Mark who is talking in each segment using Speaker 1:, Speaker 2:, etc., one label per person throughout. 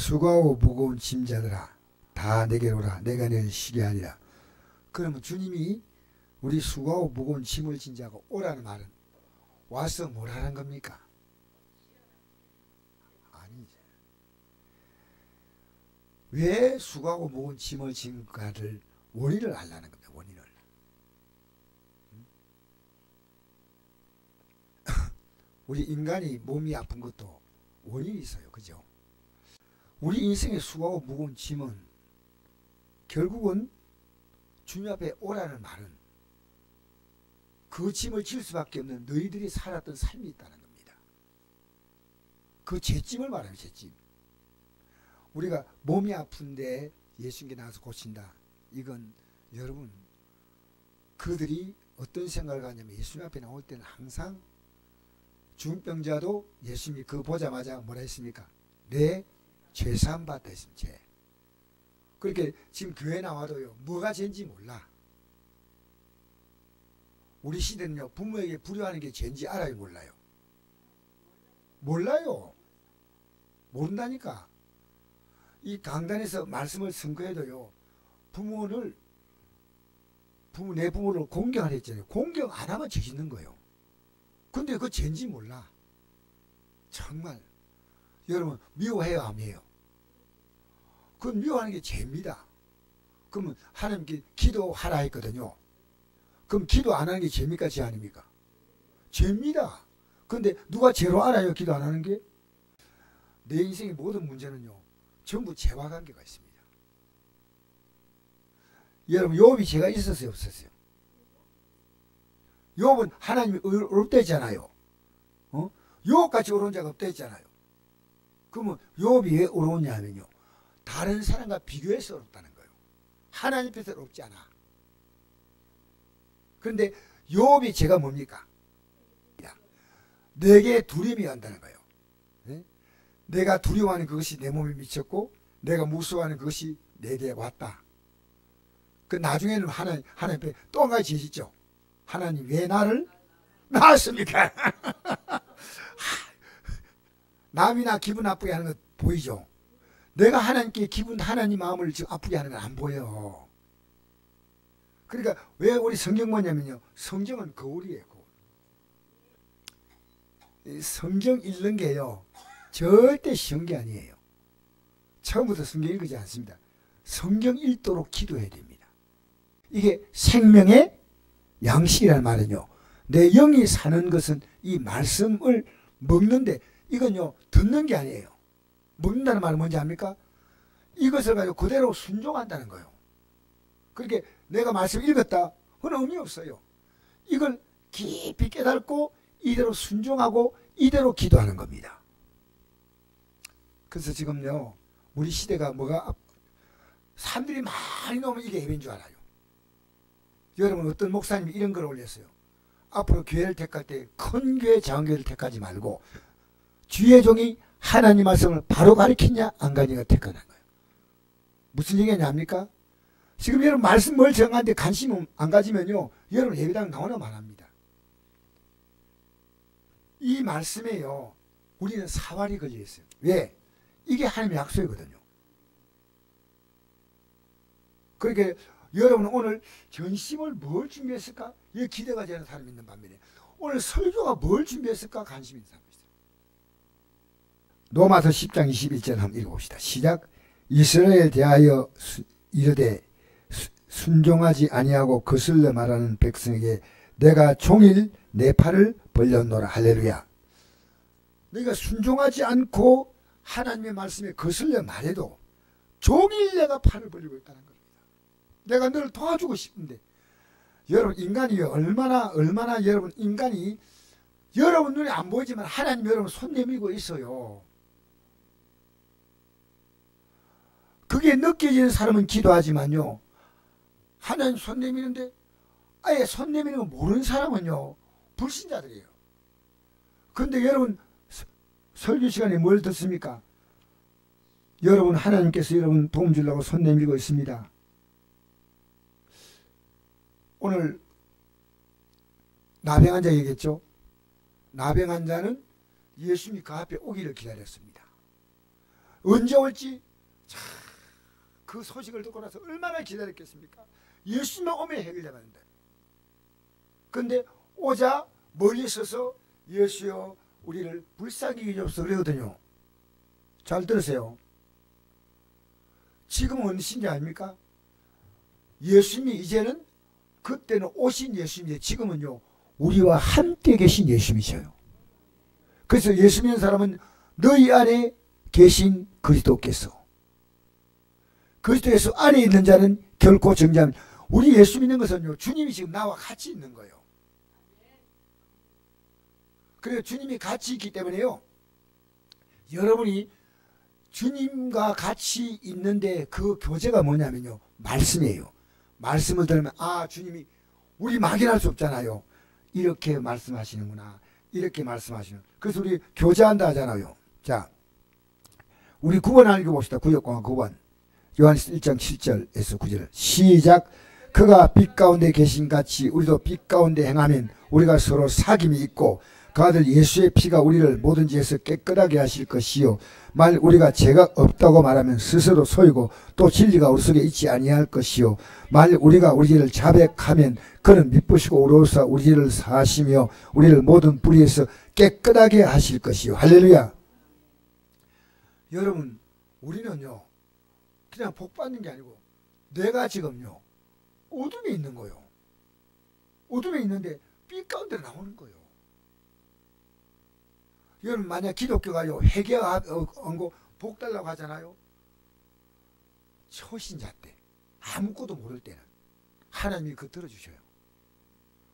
Speaker 1: 수고하고 무거운 짐자들아 다 내게로 오라 내가 너희를 쉬게 하리라. 그러면 주님이 우리 수고하고 무거운 짐을 진 자가 오라는 말은 와서 뭘 하는 겁니까? 아니지. 왜 수고하고 무거운 짐을 진가를 원인을 알라는 겁니다. 원인을. 우리 인간이 몸이 아픈 것도 원인이 있어요. 그죠? 우리 인생의 수고하고 무거운 짐은 결국은 주님 앞에 오라는 말은 그 짐을 질 수밖에 없는 너희들이 살았던 삶이 있다는 겁니다. 그 죄짐을 말하는 죄짐. 우리가 몸이 아픈데 예수님께 나와서 고친다. 이건 여러분 그들이 어떤 생각을 가냐면 예수님 앞에 나올 때는 항상 중병자도 예수님이 그거 보자마자 뭐라 했습니까? 내 죄사함 받다 했습니다. 죄. 그렇게 지금 교회 나와도요 뭐가 죄인지 몰라. 우리 시대는요 부모에게 불효하는 게 죄인지 알아요 몰라요? 몰라요. 모른다니까. 이 강단에서 말씀을 선거해도요 내 부모를 공경하라 했잖아요. 공경 안 하면 죄 짓는 거예요. 근데 그 죄인지 몰라. 정말 여러분 미워해요 안 해요? 그건 미워하는 게 죄입니다. 그러면 하나님께 기도하라 했거든요. 그럼 기도 안 하는 게 죄입니까? 죄 아닙니까? 죄입니다. 근데 누가 죄로 알아요? 기도 안 하는 게? 내 인생의 모든 문제는요 전부 죄와 관계가 있습니다. 여러분 욥이 죄가 있었어요 없었어요? 욥은 하나님이 어렵다 했잖아요. 욥같이 어려운 자가 없다 했잖아요. 그러면 욥이 왜 어려웠냐 하면요 다른 사람과 비교해서 어렵다는 거예요. 하나님 앞에서 어렵지 않아. 그런데 욥이 죄가 뭡니까? 내게 두려움이 온다는 거예요. 네? 내가 두려워하는 그것이 내 몸에 미쳤고 내가 무서워하는 그것이 내게 왔다. 그 나중에는 하나님 앞에 또 한 가지 죄 짓죠. 하나님 왜 나를 낳았습니까? 남이나 기분 나쁘게 하는 것 보이죠? 내가 하나님께 하나님 마음을 지금 아프게 하는 건 안 보여. 그러니까 왜 우리 성경 뭐냐면요. 성경은 거울이에요. 거울. 성경 읽는 게요. 절대 쉬운 게 아니에요. 처음부터 성경 읽지 않습니다. 성경 읽도록 기도해야 됩니다. 이게 생명의 양식이라는 말은요. 내 영이 사는 것은 이 말씀을 먹는데 이건요. 듣는 게 아니에요. 먹는다는 말은 뭔지 압니까? 이것을 가지고 그대로 순종한다는 거예요. 그렇게 내가 말씀 읽었다. 그건 의미 없어요. 이걸 깊이 깨닫고 이대로 순종하고 이대로 기도하는 겁니다. 그래서 지금요. 우리 시대가 뭐가 사람들이 많이 나오면 이게 예배인 줄 알아요. 여러분 어떤 목사님이 이런 걸 올렸어요. 앞으로 교회를 택할 때 큰 교회 작은 교회를 택하지 말고 주의 종이 하나님 말씀을 바로 가르치냐 안 가르치냐 택하는 거예요. 무슨 얘기냐 합니까? 지금 여러분 말씀 뭘 정하는데 관심 안 가지면요. 여러분 예배당 나오나 말합니다. 이 말씀에요. 우리는 사활이 걸려 있어요. 왜? 이게 하나님의 약속이거든요. 그러니까 여러분은 오늘 전심을 뭘 준비했을까? 이게 기대가 되는 사람이 있는 반면에 오늘 설교가 뭘 준비했을까? 관심이 있는 사람이 있어요. 로마서 10장 21절 한번 읽어봅시다. 시작. 이스라엘에 대하여 이르되 순종하지 아니하고 거슬러 말하는 백성에게 내가 종일 내 팔을 벌렸노라. 할렐루야. 너희가 순종하지 않고 하나님의 말씀에 거슬려 말해도 종일 내가 팔을 벌리고 있다는 겁니다. 내가 너를 도와주고 싶은데 여러분 인간이 얼마나 여러분 인간이 여러분 눈에 안 보이지만 하나님 여러분 손 내밀고 있어요. 그게 느껴지는 사람은 기도하지만요. 하나님 손 내미는데 아예 손 내미는 거 모르는 사람은요. 불신자들이에요. 그런데 여러분 설교 시간에 뭘 듣습니까? 여러분 하나님께서 여러분 도움 주려고 손 내밀고 있습니다. 오늘 나병 환자 얘기했죠. 나병 환자는 예수님이 그 앞에 오기를 기다렸습니다. 언제 올지 참, 그 소식을 듣고 나서 얼마나 기다렸겠습니까? 예수님만 오면 해결되는데. 근데 오자 멀리 서서 예수여 우리를 불쌍히 여기옵소서 그러거든요. 잘 들으세요. 지금은 어느 신지 아닙니까? 예수님이 이제는 그때는 오신 예수님인데 지금은요 우리와 함께 계신 예수님이셔요. 그래서 예수 믿는 사람은 너희 안에 계신 그리스도께서, 그리스도 예수 안에 있는 자는 결코 정죄함. 우리 예수 믿는 것은요 주님이 지금 나와 같이 있는 거예요. 그래서 주님이 같이 있기 때문에요 여러분이 주님과 같이 있는데 그 교제가 뭐냐면요 말씀이에요. 말씀을 들으면 아 주님이 우리 막연할 수 없잖아요. 이렇게 말씀하시는구나, 이렇게 말씀하시는. 그래서 우리 교제한다 하잖아요. 자 우리 9번 하나 읽어봅시다. 구역공학 9번 요한일서 1장 7절에서 9절 시작. 그가 빛 가운데 계신 같이 우리도 빛 가운데 행하면 우리가 서로 사귐이 있고 그 아들 예수의 피가 우리를 모든 죄에서 깨끗하게 하실 것이요 만일 우리가 죄가 없다고 말하면 스스로 속이고 또 진리가 우리 속에 있지 아니할 것이요 만일 우리가 우리 죄를 자백하면 그는 미쁘시고 의로우사 우리 죄를 사하시며 우리를 모든 불의에서 깨끗하게 하실 것이요. 할렐루야. 여러분 우리는요 그냥 복 받는 게 아니고 내가 지금요 어둠에 있는 거예요. 어둠에 있는데 빛 가운데 나오는 거예요. 여러분 만약 기독교가요 회개하고 복 달라고 하잖아요. 초신자 때 아무것도 모를 때는 하나님이 그거 들어주셔요.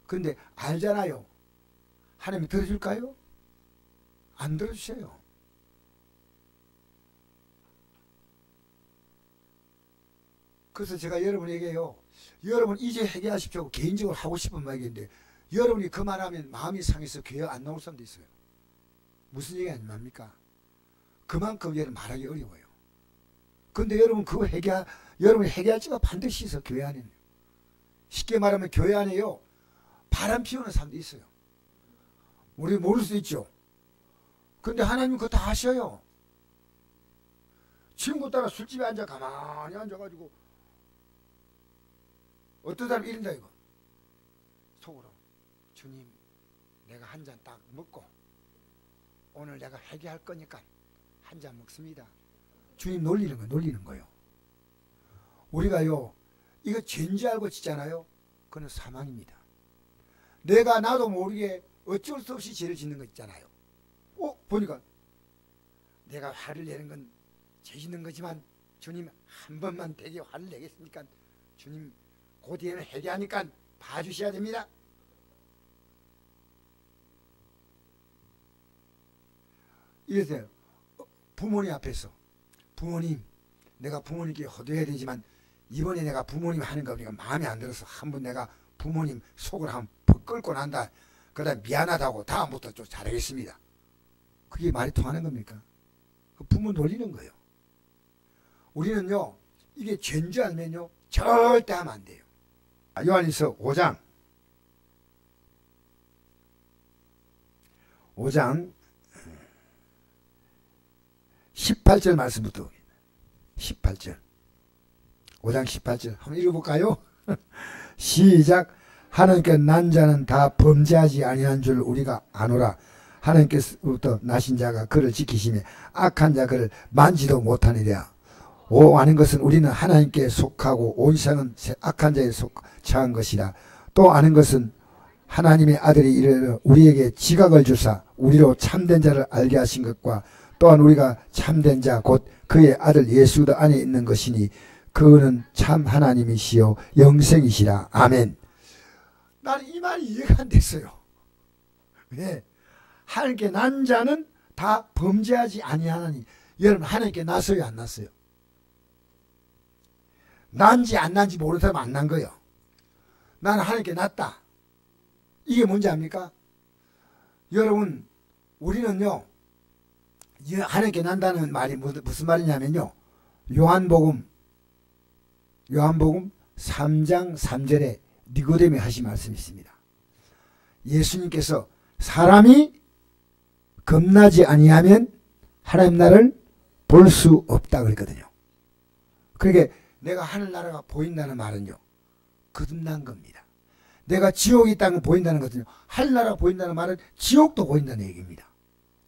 Speaker 1: 그런데 알잖아요. 하나님이 들어줄까요? 안 들어주셔요. 그래서 제가 여러분에게요 여러분 이제 회개하십시오 개인적으로 하고 싶은 말인데 여러분이 그 말하면 마음이 상해서 교회 안 나올 사람도 있어요. 무슨 얘기 아닙니까? 그만큼 여러분 말하기 어려워요. 근데 여러분 그거 여러분이 회개할지가 반드시 있어. 교회 안에는 쉽게 말하면 교회 안에요 바람 피우는 사람도 있어요. 우리 모를 수 있죠. 근데 하나님 그거 다 아셔요. 친구 따라 술집에 앉아 가만히 앉아가지고 어떤 사람 이런다 이거 속으로 주님 내가 한 잔 딱 먹고 오늘 내가 회개할 거니까 한 잔 먹습니다. 주님 놀리는 거예요. 우리가요 이거 죄인지 알고 짓잖아요. 그건 사망입니다. 내가 나도 모르게 어쩔 수 없이 죄를 짓는 거 있잖아요. 보니까 내가 화를 내는 건 죄 짓는 거지만 주님 한 번만 되게 화를 내겠습니까? 주님 그 뒤에는 회개하니까 봐주셔야 됩니다. 이러세요. 부모님 앞에서 부모님 내가 부모님께 호도해야 되지만 이번에 내가 부모님 하는 거 보니까 마음에 안 들어서 한번 내가 부모님 속을 한번 끌고 난다. 그러다 미안하다고 다음부터 좀 잘하겠습니다. 그게 말이 통하는 겁니까? 부모 놀리는 거예요. 우리는요 이게 죄인 줄 알면요 절대 하면 안 돼요. 요한일서 5장 18절 말씀부터 18절 5장 18절 한번 읽어볼까요? 시작. 하나님께 난 자는 다 범죄하지 아니한 줄 우리가 아노라. 하나님께서부터 나신 자가 그를 지키시며 악한 자 그를 만지도 못하니라. 오 아는 것은 우리는 하나님께 속하고 온 세상은 악한 자에 속한 것이라. 또 아는 것은 하나님의 아들이 이르러 우리에게 지각을 주사 우리로 참된 자를 알게 하신 것과 또한 우리가 참된 자 곧 그의 아들 예수 안에 있는 것이니 그는 참 하나님이시요 영생이시라. 아멘. 나는 이 말이 이해가 안 됐어요. 왜? 하나님께 난 자는 다 범죄하지 아니하나니. 여러분 하나님께 났어요 안 났어요? 난지 안 난지 모르는 사람 안 난 거예요. 나는 하나님께 났다. 이게 뭔지 압니까? 여러분 우리는요 하나님께 난다는 말이 무슨 말이냐면요 요한복음 3장 3절에 니고데미 하신 말씀이 있습니다. 예수님께서 사람이 겁나지 아니하면 하나님 나라를 볼 수 없다 그랬거든요. 그러니까 내가 하늘나라가 보인다는 말은요, 거듭난 겁니다. 내가 지옥이 있다는 걸 보인다는 거거든요. 하늘나라가 보인다는 말은 지옥도 보인다는 얘기입니다.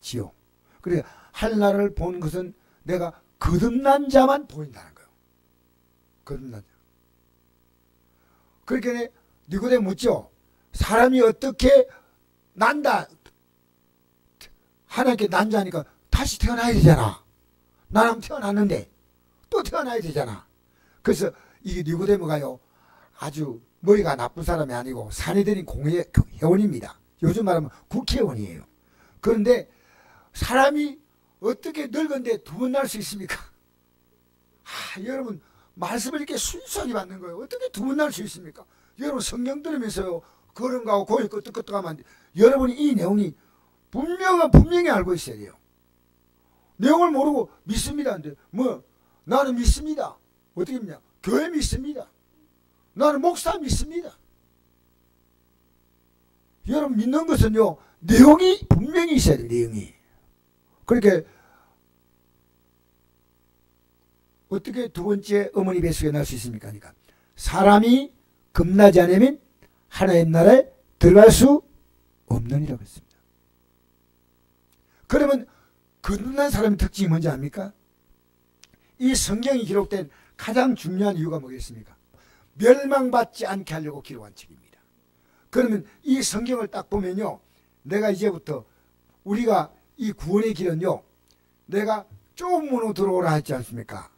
Speaker 1: 지옥. 그러니까 하늘나라를 보는 것은 내가 거듭난 자만 보인다는 거예요. 거듭난 자. 그러니까 니고데 묻죠. 사람이 어떻게 난다. 하나님께 난 자니까 다시 태어나야 되잖아. 나는 태어났는데 또 태어나야 되잖아. 그래서 이게 니고데모가요, 아주 머리가 나쁜 사람이 아니고 사내들인 공회원입니다. 요즘 말하면 국회의원이에요. 그런데 사람이 어떻게 늙은데 두 번 날 수 있습니까? 여러분, 말씀을 이렇게 순수하게 받는 거예요. 어떻게 두 번 날 수 있습니까? 여러분, 성경 들으면서요, 그런 거하고 고일 끄떡끄떡 하면 안 돼. 여러분이 이 내용이 분명히 알고 있어야 돼요. 내용을 모르고 믿습니다. 근데 나는 믿습니다. 어떻게 믿냐? 교회 믿습니다. 나는 목사 믿습니다. 여러분, 믿는 것은요, 내용이 분명히 있어야 돼요. 내용이. 그러니까 어떻게 두 번째 어머니 뱃속에 날 수 있습니까? 그러니까 사람이 겁나지 않으면 하나님 나라에 들어갈 수 없느니라고 했습니다. 그러면 거듭난 사람의 특징이 뭔지 압니까? 이 성경이 기록된 가장 중요한 이유가 뭐겠습니까? 멸망받지 않게 하려고 기록한 책입니다. 그러면 이 성경을 딱 보면요, 내가 이제부터 우리가 이 구원의 길은요, 내가 좁은 문으로 들어오라 했지 않습니까?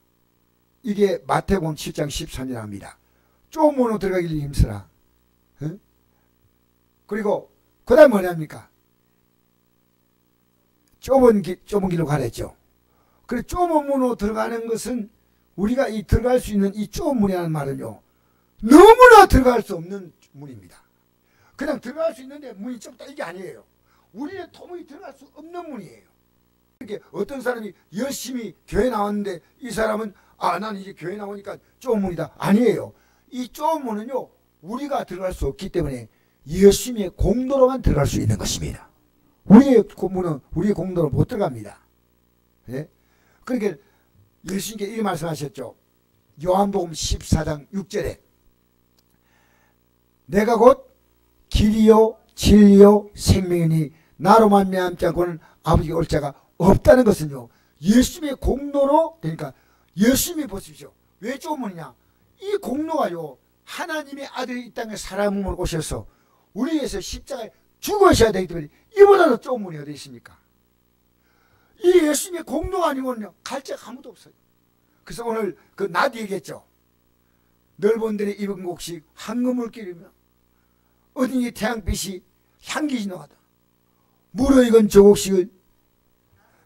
Speaker 1: 이게 마태복음 7장 13절에 합니다. 좁은 문으로 들어가기를 힘쓰라. 응? 그리고 그 다음 뭐냐입니까? 좁은 길로 가랬죠. 그래, 좁은 문으로 들어가는 것은 우리가 이 들어갈 수 있는 이 좁은 문이라는 말은요, 너무나 들어갈 수 없는 문입니다. 그냥 들어갈 수 있는데 문이 좁다 이게 아니에요. 우리의 도무지 들어갈 수 없는 문이에요. 이렇게 어떤 사람이 열심히 교회 나왔는데 이 사람은 나는 이제 교회 나오니까 좁은 문이다. 아니에요. 이 좁은 문은요, 우리가 들어갈 수 없기 때문에 예수님의 공로로만 들어갈 수 있는 것입니다. 우리의 문은 우리의 공로로 못 들어갑니다. 예? 그러니까 예수님께 이 말씀하셨죠. 요한복음 14장 6절에 내가 곧 길이요 진리요 생명이니 나로 말미암지 않고는 아버지께 올 자가 없다는 것은요, 예수님의 공로로, 그러니까 예수님이 보십시오. 왜 좁은 문이냐? 이 공로가요, 하나님의 아들이 이 땅에 사람으로 오셔서 우리 위해서 십자가에 죽으셔야 되기 때문에 이보다 더 좁은 문이 어디 있습니까? 이 예수님의 공로가 아니면요, 갈 자가 아무도 없어요. 그래서 오늘 그 나도 얘기했죠. 넓은 데에 입은 곡식 황금물길이며 어딘지 태양빛이 향기 진동하다. 무르익은 저 곡식을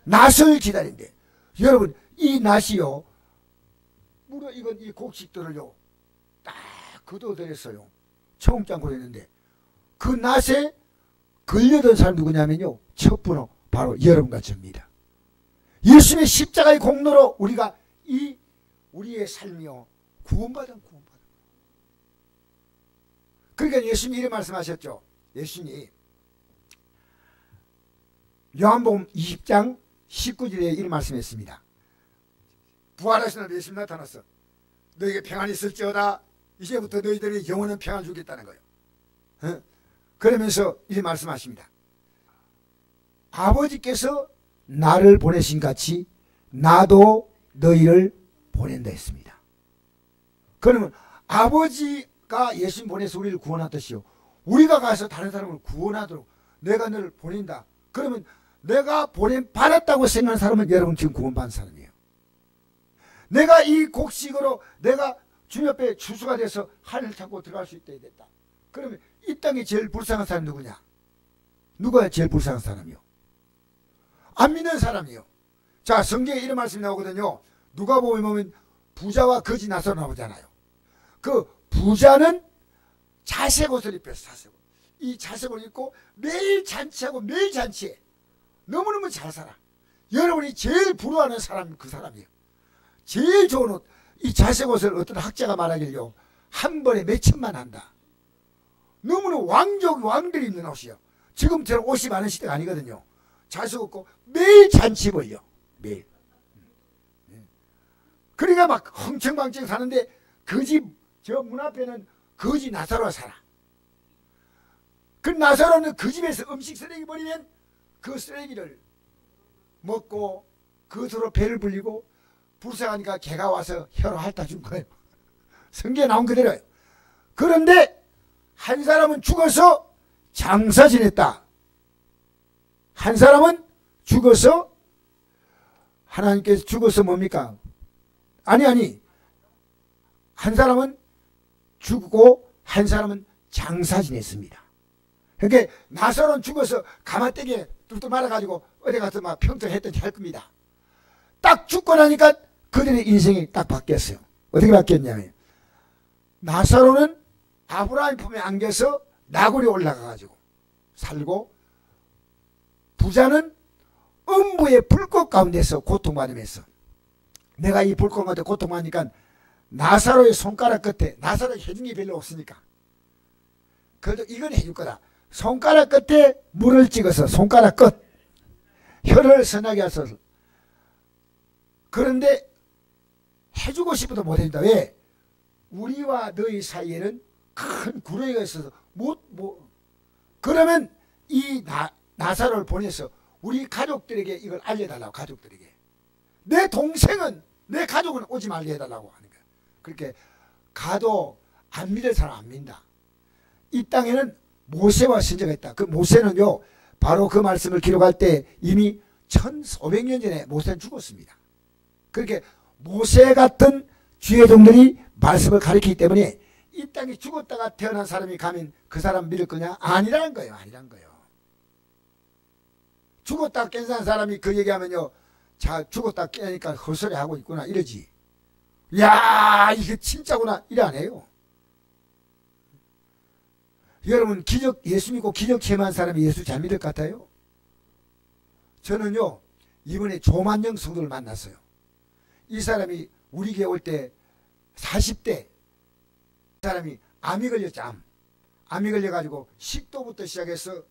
Speaker 1: 낫을 기다린대. 여러분, 이 낫이요, 무르익은 이 곡식들을요 딱 걷어들였어요. 청장고로 했는데 그 낫에 걸려든 사람 누구냐면요, 첫 번호 바로 여러분과 저입니다. 예수님의 십자가의 공로로 우리가 우리의 삶이요 구원받은. 그러니까 예수님이 이렇게 말씀하셨죠. 예수님이 요한복음 20장 19절에 이렇게 말씀했습니다. 부활하신 날 예수님 나타났어. 너에게 평안이 있을지어다. 이제부터 너희들이 영원한 평안 주겠다는 거예요. 어? 그러면서 이렇게 말씀하십니다. 아버지께서 나를 보내신 같이 나도 너희를 보낸다 했습니다. 그러면 아버지가 예수님 보내서 우리를 구원하듯이요, 우리가 가서 다른 사람을 구원하도록 내가 너를 보낸다. 그러면 내가 받았다고 생각하는 사람은 여러분 지금 구원받은 사람이에요. 내가 이 곡식으로 내가 주님 옆에 추수가 돼서 하늘을 찾고 들어갈 수 있다 됐다. 그러면 이 땅에 제일 불쌍한 사람이 누구냐? 누가 제일 불쌍한 사람이요? 안 믿는 사람이요. 자, 성경에 이런 말씀이 나오거든요. 누가복음에 보면 부자와 거지 나서 나오잖아요. 그 부자는 자색 옷을 입혔어. 자색 옷. 이 자색 옷을 입고 매일 잔치하고 매일 잔치해. 너무너무 잘 살아. 여러분이 제일 부러워하는 사람은 그 사람이에요. 제일 좋은 옷. 이 자색 옷을 어떤 학자가 말하길요, 한 번에 몇 천만 한다. 너무나 왕들이 입는 옷이요. 지금처럼 옷이 많은 시대가 아니거든요. 자색 입고 매일 잔치 벌려. 매일. 거지가 막 흥청망청 사는데 거지 저 문 앞에는 거지 나사로가 살아. 그 나사로는 그 집에서 음식 쓰레기 버리면 그 쓰레기를 먹고 그것으로 배를 불리고 불쌍하니까 개가 와서 혀로 핥아준 거예요. 성경에 나온 그대로예요. 그런데 한 사람은 죽어서 장사 지냈다. 한 사람은 죽어서 하나님께서 죽어서 뭡니까? 아니 한 사람은 죽고 한 사람은 장사 지냈습니다. 그러니까 나사로는 죽어서 가마떼기에 뚫뚫 말아가지고 어디 가서 막 평정했더니 할 겁니다. 딱 죽고 나니까 그들의 인생이 딱 바뀌었어요. 어떻게 바뀌었냐면 나사로는 아브라함 품에 안겨서 나굴이 올라가가지고 살고 부자는 음부의 불꽃 가운데서 고통받으면서 내가 이 불꽃 가운데 고통받으니까 나사로의 손가락 끝에 나사로가 해준 게 별로 없으니까 그래도 이건 해줄 거다. 손가락 끝에 물을 찍어서 손가락 끝 혀를 선하게 하소서. 그런데 해주고 싶어도 못해준다. 왜? 우리와 너희 사이에는 큰 구렁이가 있어서 그러면 이 나사로를 보내서 우리 가족들에게 이걸 알려달라고. 가족들에게 내 동생은 내 가족은 오지 말게 해달라고 하는 거야. 그렇게 가도 안 믿을 사람 안 믿는다. 이 땅에는 모세와 선지자가 있다. 그 모세는요 바로 그 말씀을 기록할 때 이미 1500년 전에 모세는 죽었습니다. 그렇게 모세 같은 주의 종들이 말씀을 가르치기 때문에 이 땅에 죽었다가 태어난 사람이 가면 그 사람 믿을 거냐? 아니라는 거예요. 아니라는 거예요. 죽었다 깬 사람이 그 얘기하면요, 자 죽었다 깨니까 헛소리 하고 있구나 이러지. 야 이게 진짜구나 이래 안 해요. 여러분 예수 믿고 기적 체험한 사람이 예수 잘 믿을 것 같아요? 저는요 이번에 조만영 성도를 만났어요. 이 사람이 우리 교회 올 때 40대 사람이 암이 걸렸죠. 암이 걸려가지고 식도부터 시작해서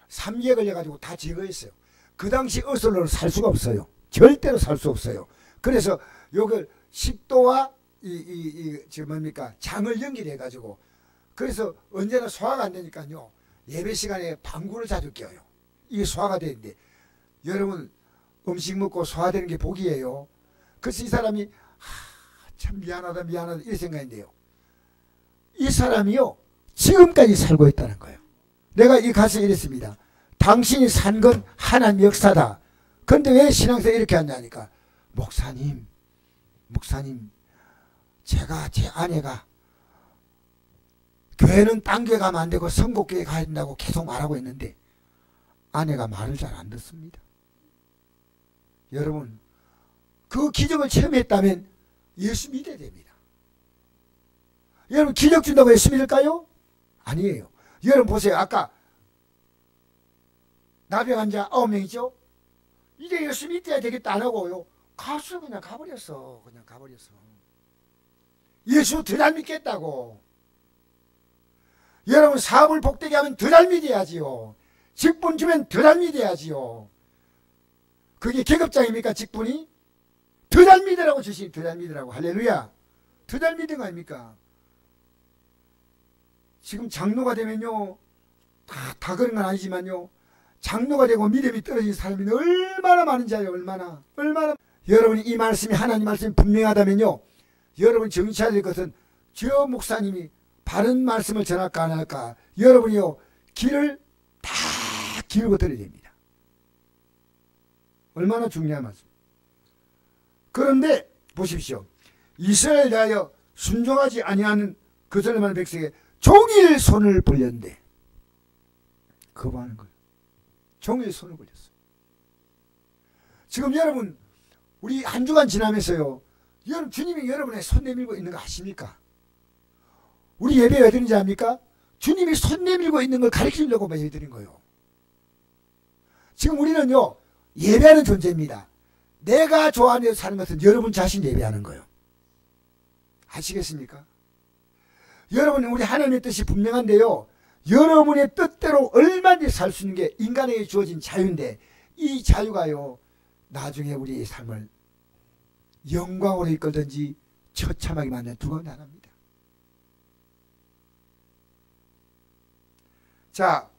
Speaker 1: 3기에 걸려가지고 다 제거했어요. 그 당시 어설로는 살 수가 없어요. 절대로 살 수 없어요. 그래서 요걸 식도와 뭡니까 장을 연결해가지고 그래서 언제나 소화가 안 되니까요 예배 시간에 방구를 자주 껴요. 이게 소화가 되는데 여러분 음식 먹고 소화되는 게 복이에요. 그래서 이 사람이 참 미안하다 이 생각인데요. 이 사람이요 지금까지 살고 있다는 거예요. 내가 이 가서 이랬습니다. 당신이 산 건 하나님 역사다. 그런데 왜 신앙생활 이렇게 하냐니까 목사님 제가 제 아내가 교회는 딴 교회 가면 안 되고 성곡교회 가야 된다고 계속 말하고 있는데 아내가 말을 잘 안 듣습니다. 여러분 그 기적을 체험했다면 예수 믿어야 됩니다. 여러분 기적 준다고 예수 믿을까요? 아니에요. 여러분 보세요. 아까 나병 환자 9명이죠. 이제 예수 믿어야 되겠다 안 하고요. 가수 그냥 가버렸어. 예수 더 잘 믿겠다고. 여러분 사업을 복되게 하면 더 잘 믿어야지요. 직분 주면 더 잘 믿어야지요. 그게 계급장입니까? 직분이? 더 잘 믿으라고 주시니 더 잘 믿으라고. 할렐루야. 더 잘 믿은 거 아닙니까? 지금 장로가 되면요 다 그런 건 아니지만요 장로가 되고 믿음이 떨어진 사람이 얼마나 많은지 알아요. 얼마나 여러분이 이 말씀이 하나님 말씀이 분명하다면요 여러분 정치해야 될 것은 저 목사님이 바른 말씀을 전할까 안 할까 여러분이요 귀를 다 기울고 들어야 됩니다. 얼마나 중요한 말씀. 그런데 보십시오. 이스라엘 대하여 순종하지 아니하는 그 선을 백성에게 종일 손을 벌렸는데 거부하는 거예요. 종일 손을 벌렸어요. 지금 여러분 우리 한 주간 지나면서요 여러분 주님이 여러분의 손 내밀고 있는 거 아십니까? 우리 예배 왜 드린지 압니까? 주님이 손 내밀고 있는 걸 가르치려고 예배 드린 거예요. 지금 우리는요 예배하는 존재입니다. 내가 좋아하는 데서 사는 것은 여러분 자신 예배하는 거예요. 아시겠습니까? 여러분 우리 하나님의 뜻이 분명한데요 여러분의 뜻대로 얼마든지 살 수 있는 게 인간에게 주어진 자유인데 이 자유가요 나중에 우리의 삶을 영광으로 이끌든지 처참하게 만드는 두 가운데 하나입니다. 자,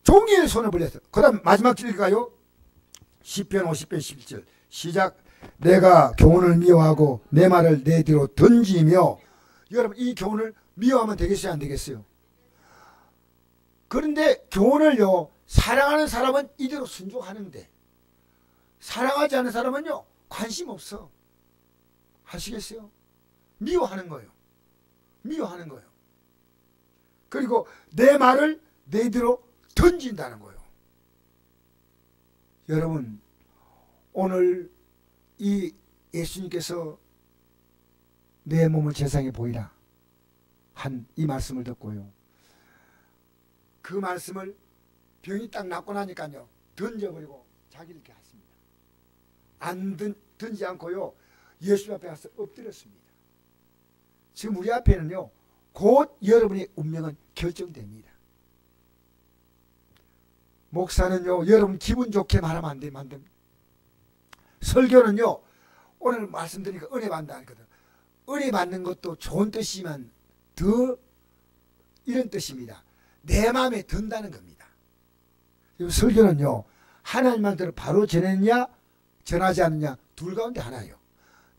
Speaker 1: 종이에 손을 벌려서 그 다음 마지막 질까요? 시편 50편 11절 시작. 내가 교훈을 미워하고 내 말을 내 뒤로 던지며. 여러분 이 교훈을 미워하면 되겠어요 안 되겠어요? 그런데 교훈을요 사랑하는 사람은 이대로 순종하는데 사랑하지 않는 사람은요 관심 없어. 아시겠어요? 미워하는 거예요. 미워하는 거예요. 그리고 내 말을 내 뒤로 던진다는 거예요. 여러분 오늘 이 예수님께서 내 몸을 제사에 보이라 한 이 말씀을 듣고요. 그 말씀을 병이 딱 낫고 나니까요 던져버리고 자기를 이렇게 했습니다. 안 던지 않고요 예수 앞에 가서 엎드렸습니다. 지금 우리 앞에는요 곧 여러분의 운명은 결정됩니다. 목사는요 여러분 기분 좋게 말하면 안 됩니다. 설교는요 오늘 말씀드리니까 은혜 받는다 하거든. 은혜 받는 것도 좋은 뜻이지만 더 이런 뜻입니다. 내 마음에 든다는 겁니다. 설교는요 하나님만 들어 바로 전했냐 전하지 않느냐 둘 가운데 하나예요.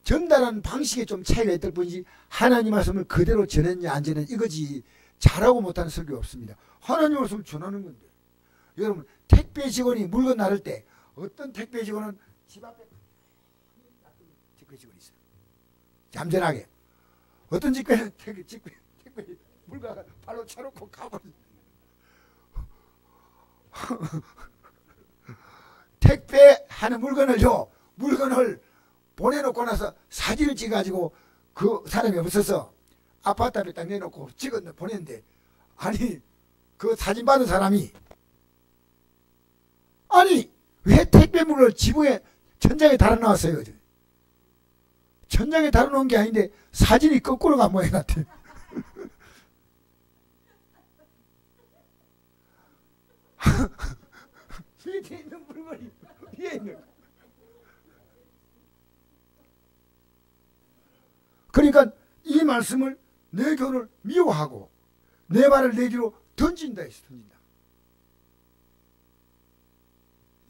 Speaker 1: 전달하는 방식에 좀 차이가 있을 뿐이지 하나님 말씀을 그대로 전했냐 안 전했냐 이거지 잘하고 못하는 설교 없습니다. 하나님 말씀을 전하는 건데. 여러분 택배 직원이 물건 나를 때 어떤 택배 직원은 집 앞에 택배 직원이 있어요. 얌전하게. 어떤 택배 물건 발로 차놓고 가버려. 택배하는 물건을 보내놓고 나서 사진을 찍어가지고 그 사람이 없어서 아파트 앞에 딱 내놓고 찍어 보냈는데 아니 그 사진 받은 사람이 아니 왜 택배물을 지붕에 천장에 달아놨어요? 천장에 달아놓은 게 아닌데 사진이 거꾸로 간 모양 같아. 밑에 있는 물건이 위에 있는. 그러니까 이 말씀을 내 교훈을 미워하고 내 말을 내 뒤로 던진다 했어. 던진다.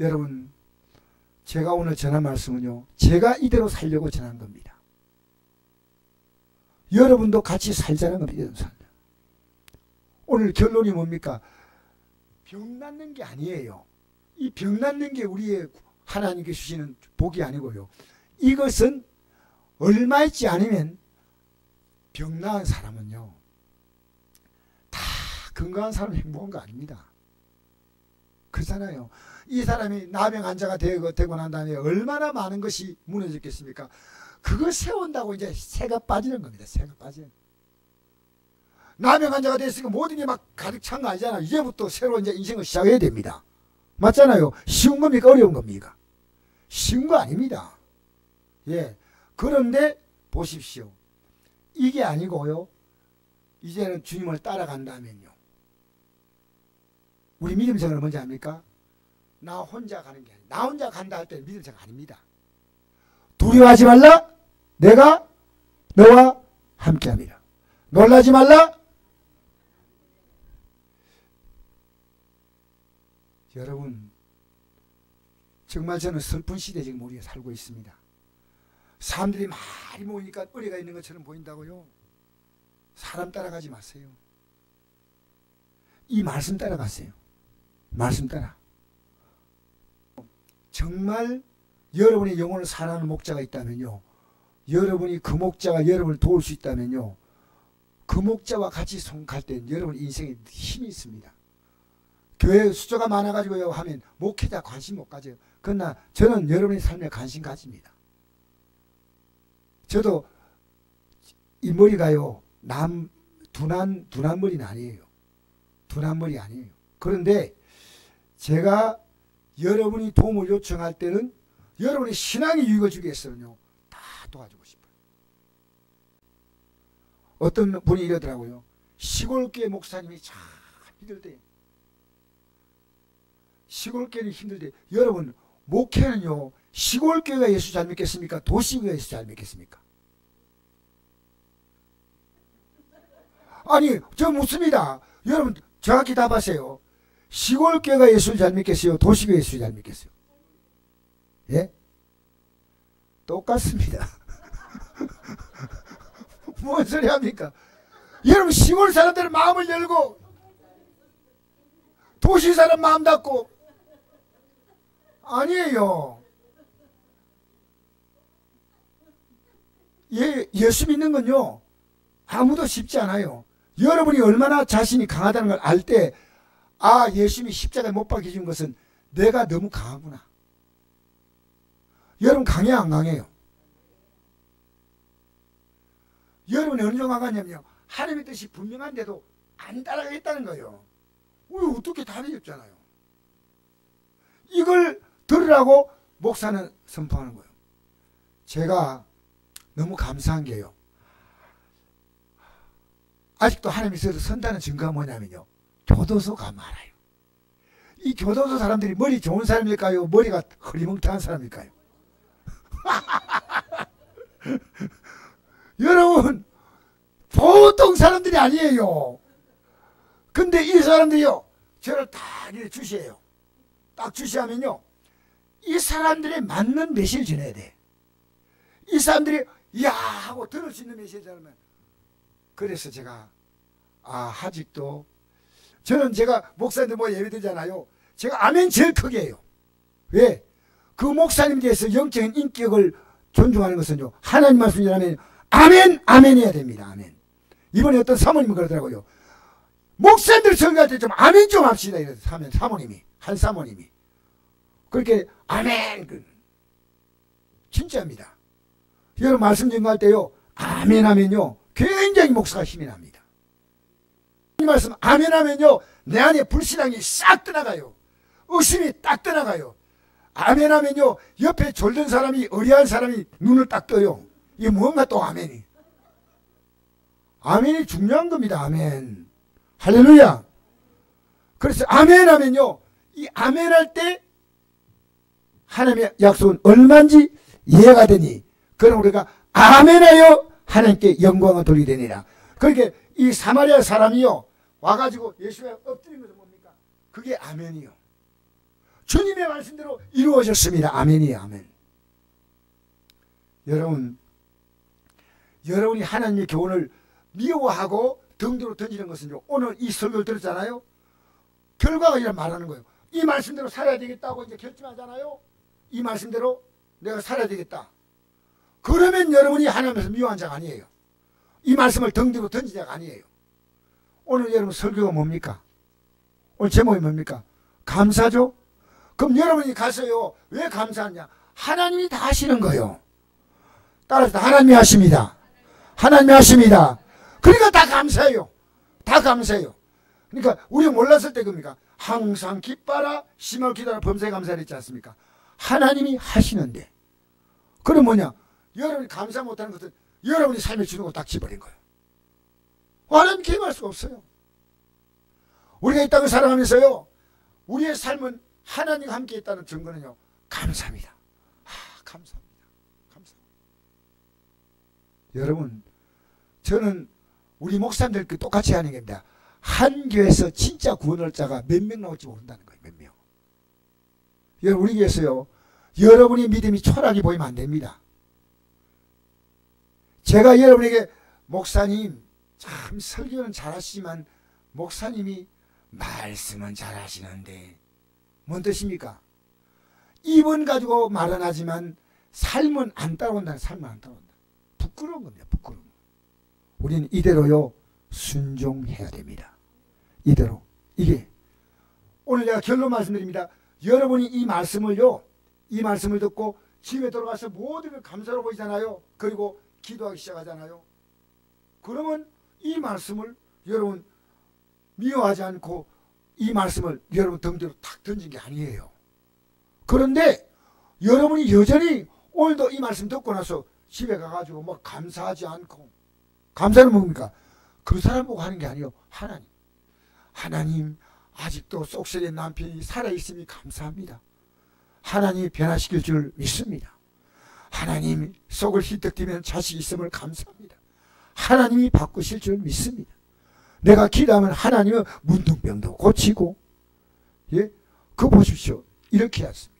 Speaker 1: 여러분 제가 오늘 전한 말씀은요 제가 이대로 살려고 전한 겁니다. 여러분도 같이 살자는 겁니다. 오늘 결론이 뭡니까? 병 낫는 게 아니에요. 이 병 낫는 게 우리의 하나님께 주시는 복이 아니고요. 이것은 얼마 있지 않으면 병 나은 사람은요 다 건강한 사람이 행복한 거 아닙니다. 그렇잖아요. 이 사람이 나병 환자가 되고 난 다음에 얼마나 많은 것이 무너졌겠습니까? 그거 세운다고 이제 새가 빠지는 겁니다. 새가 빠져요. 나병 환자가 됐으니까 모든 게 막 가득 찬 거 아니잖아요. 이제부터 새로 이제 인생을 시작해야 됩니다. 맞잖아요. 쉬운 겁니까? 어려운 겁니까? 쉬운 거 아닙니다. 예. 그런데 보십시오. 이게 아니고요. 이제는 주님을 따라간다면요. 우리 믿음 생활은 뭔지 압니까? 나 혼자 가는 게 아니에요. 나 혼자 간다 할 때는 믿음 생활 아닙니다. 두려워하지 말라. 내가 너와 함께합니다. 놀라지 말라. 여러분 정말 저는 슬픈 시대에 지금 우리가 살고 있습니다. 사람들이 많이 모이니까 은혜가 있는 것처럼 보인다고요. 사람 따라가지 마세요. 이 말씀 따라가세요. 말씀 따라. 정말 여러분의 영혼을 사랑하는 목자가 있다면요. 여러분이 그 목자가 여러분을 도울 수 있다면요. 그 목자와 같이 손갈 때 여러분 인생에 힘이 있습니다. 교회 숫자가 많아가지고 하면 목회자 관심 못 가져요. 그러나 저는 여러분의 삶에 관심 가집니다. 저도 이 머리가요 둔한 머리는 아니에요. 둔한 머리 아니에요. 그런데 제가 여러분이 도움을 요청할 때는 여러분의 신앙의 유익을 주기 위해서는요 다 도와주고 싶어요. 어떤 분이 이러더라고요. 시골교회 목사님이 참 힘들대. 시골교회는 힘들대. 여러분 목회는요 시골 교회가 예수 잘 믿겠습니까? 도시교회가 예수 잘 믿겠습니까? 아니, 저 묻습니다. 여러분 정확히 답하세요. 시골 교회가 예수를 잘 믿겠어요? 도시교회 예수를 잘 믿겠어요? 예? 똑같습니다. 뭔 소리 합니까? 여러분 시골 사람들은 마음을 열고 도시 사람 마음 닫고 아니에요. 예수 믿는 건요 아무도 쉽지 않아요. 여러분이 얼마나 자신이 강하다는 걸 알 때 아, 예수님이 십자가에 못 박혀준 것은 내가 너무 강하구나. 여러분 강해요 안 강해요? 여러분이 어느 정도 강하냐면요, 하나님의 뜻이 분명한데도 안 따라가겠다는 거예요. 어떻게 답이 없잖아요. 이걸 들으라고 목사는 선포하는 거예요. 제가 너무 감사한 게요, 아직도 하나님이 있어서 선다는 증거가 뭐냐면요, 교도소가 많아요. 이 교도소 사람들이 머리 좋은 사람일까요? 머리가 흐리멍텅한 사람일까요? 여러분 보통 사람들이 아니에요. 근데 이 사람들이요 저를 딱 이렇게 주시해요. 딱 주시하면요 이 사람들이 맞는 메시지를 전해야 돼. 이 사람들이 야 하고 들을 수 있는 메시지를 하면, 그래서 제가 아직도 저는 제가 목사님들 뭐 예배 드리잖아요. 제가 아멘 제일 크게 해요. 왜? 그 목사님에 대해서 영적인 인격을 존중하는 것은요, 하나님 말씀이라면 아멘 아멘 해야 됩니다. 아멘. 이번에 어떤 사모님이 그러더라고요. 목사님들 설교할 때 좀 아멘 좀 합시다. 이래서 사모님이 한 사모님이 그렇게 아멘, 진짜입니다. 여러분 말씀 전할 때요 아멘 하면요 굉장히 목사가 힘이 납니다. 이 말씀 아멘 하면요 내 안에 불신앙이 싹 떠나가요. 의심이 딱 떠나가요. 아멘 하면요 옆에 졸던 사람이, 의리한 사람이 눈을 딱 떠요. 이게 뭔가 또 아멘이 중요한 겁니다. 아멘. 할렐루야. 그래서 아멘 하면요 이 아멘 할 때 하나님의 약속은 얼마인지 이해가 되니 그럼 우리가 아멘하여 하나님께 영광을 돌리게 되니라. 그러니까 이 사마리아 사람이요 와가지고 예수에 엎드린 것은 뭡니까? 그게 아멘이요. 주님의 말씀대로 이루어졌습니다. 아멘이에요. 아멘. 여러분이 하나님의 교훈을 미워하고 등뒤로 던지는 것은요, 오늘 이 설교를 들었잖아요. 결과가 이런 말하는 거예요. 이 말씀대로 살아야 되겠다고 이제 결심하잖아요. 이 말씀대로 내가 살아야 되겠다. 그러면 여러분이 하나님께서 미워한 자가 아니에요. 이 말씀을 등뒤로 던진 자가 아니에요. 오늘 여러분 설교가 뭡니까? 오늘 제목이 뭡니까? 감사죠? 그럼 여러분이 가서요 왜 감사하냐? 하나님이 다 하시는 거예요. 따라서 하나님이 하십니다. 하나님이 하십니다. 그러니까 다 감사해요. 다 감사해요. 그러니까 우리가 몰랐을 때 그럽니까? 항상 기뻐라 심을 기다려 범사에 감사를 했지 않습니까? 하나님이 하시는데, 그럼 뭐냐? 여러분이 감사 못하는 것은 여러분이 삶에 주는 거 딱 집어버린 거예요. 하나님 개임할 수가 없어요. 우리가 이 땅을 살아가면서요 우리의 삶은 하나님과 함께 있다는 증거는요 감사합니다. 감사합니다. 감사합니다. 여러분 저는 우리 목사님들 똑같이 하는 겁니다. 한 교회에서 진짜 구원할 자가 몇 명 나올지 모른다는 거예요. 몇 명. 여러분 우리 교회에서요 여러분의 믿음이 초라하게 보이면 안 됩니다. 제가 여러분에게 목사님 참 설교는 잘하시지만 목사님이 말씀은 잘하시는데 뭔 뜻입니까? 입은 가지고 말은 하지만 삶은 안 따라온다는, 삶은 안 따라온다. 부끄러운 겁니다. 부끄러운 거. 우리는 이대로요 순종해야 됩니다. 이대로. 이게 오늘 제가 결론 말씀드립니다. 여러분이 이 말씀을 듣고 집에 들어가서 모든 걸 감사로 보이잖아요. 그리고 기도하기 시작하잖아요. 그러면 이 말씀을 여러분 미워하지 않고 이 말씀을 여러분 등대로 탁 던진 게 아니에요. 그런데 여러분이 여전히 오늘도 이 말씀 듣고 나서 집에 가가지고 뭐 감사하지 않고, 감사는 뭡니까? 그 사람 보고 하는 게 아니에요. 하나님 아직도 쏙실의 남편이 살아있으니 감사합니다. 하나님이 변화시킬 줄 믿습니다. 하나님 속을 힐떡이면 자식이 있음을 감사합니다. 하나님이 바꾸실 줄 믿습니다. 내가 기도하면 하나님은 문둥병도 고치고, 예? 그거 보십시오. 이렇게 하십니다.